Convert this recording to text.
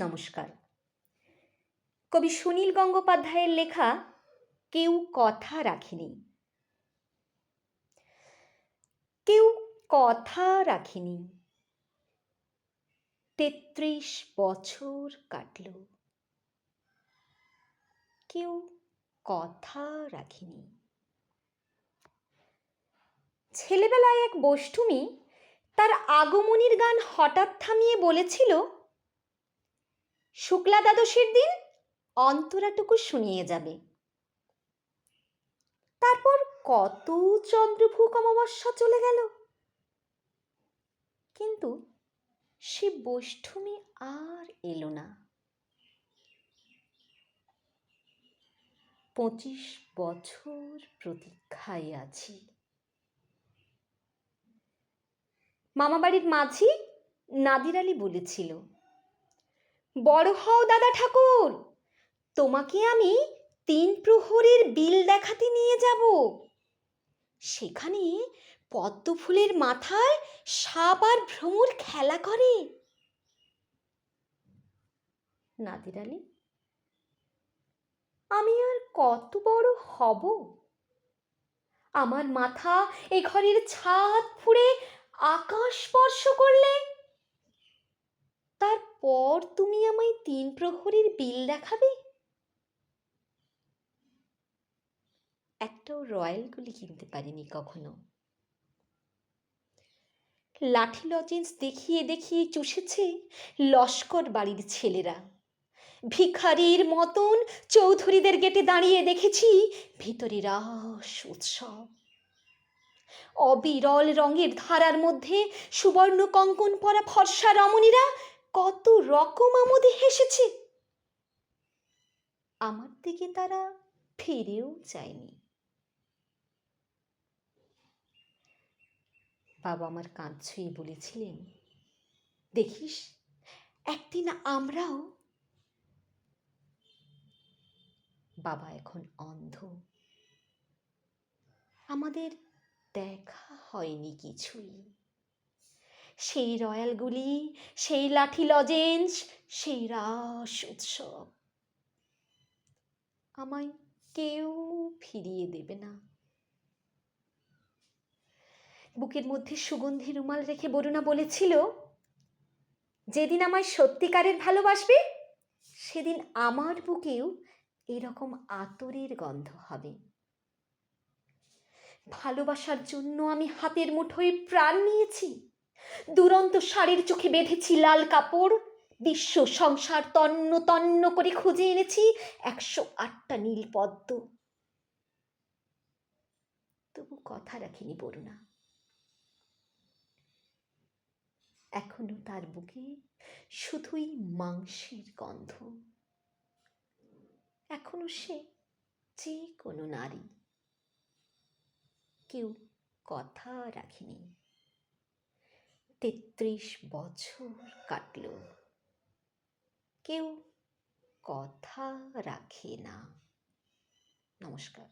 নমস্কার। কবি সুনীল গঙ্গোপাধ্যায়ের লেখা কেউ কথা রাখেনি। কেউ কথা রাখেনি, ৩৩ বছর কাটল, কেউ কথা রাখেনি। ছেলেবেলায় এক বষ্টুমি তার আগমনীর গান হঠাৎ থামিয়ে বলেছিল, শুক্লা দ্বাদশীর দিন অন্তরাটুকু শুনিয়ে যাবে। তারপর কত চন্দ্রভূক অমাবস্যা চলে গেল, কিন্তু সে বৈষ্ঠমী আর এলো না। ২৫ বছর প্রতীক্ষায় আছি। মামাবাড়ির মাঝি নাদির আলী বলেছিল, বড় হও দাদা ঠাকুর, তোমাকে আমি ৩ প্রহরের বিল দেখাতে নিয়ে যাব। সেখানে পদ্ম ফুলের মাথায় সাপ আর ভ্রমর খেলা করে। নাদির আলী, আমি আর কত বড় হব? আমার মাথা এ ঘরের ছাদ ফুঁড়ে আকাশ স্পর্শ করলে তারপর তুমি আমায় ৩ প্রহরের বিল দেখাবে? একটাও রয়্যাল গুলি কিনতে পারিনি কখনো। লাঠি লজেন্স দেখিয়ে দেখিয়ে চুষেছে লস্কর বাড়ির ছেলেরা। ভিখারির মতন চৌধুরীদের গেটে দাঁড়িয়ে দেখেছি ভিতরে রাস উৎসব। অবিরল রঙের ধারার মধ্যে সুবর্ণ কঙ্কন পরা ফর্সা রমণীরা কত রকম আমোদে হেসেছে। আমার দিকে তারা ফিরেও চায়নি। বাবা আমার কাঁধ ছুঁয়ে বলেছিলেন, দেখিস একদিন আমরাও। বাবা এখন অন্ধ, আমাদের দেখা হয়নি কিছুই। সেই রয়্যালগুলি, সেই লাঠি লজেন্স, সেই রাস উৎসব আমায় কেউ ফিরিয়ে দেবে না। বুকের মধ্যে সুগন্ধি রুমাল রেখে বরুণা বলেছিল, যেদিন আমায় সত্যিকারের ভালোবাসবে সেদিন আমার বুকেও এরকম আতরের গন্ধ হবে। ভালোবাসার জন্য আমি হাতের মুঠোয় প্রাণ নিয়েছি। দুরন্ত ষাঁড়ের চোখে বেঁধেছি লাল কাপড়। বিশ্ব সংসার তন্ন তন্ন করে খুঁজে এনেছি ১০৮টা নীল পদ্ম। তবু কথা রাখিনি বরুণা। এখনো তার বুকে শুধুই মাংসের গন্ধ। এখনো সে যে কোনো নারী। কেউ কথা রাখেনি, ৩৩ বছর কাটল, কেউ কথা রাখে না। নমস্কার।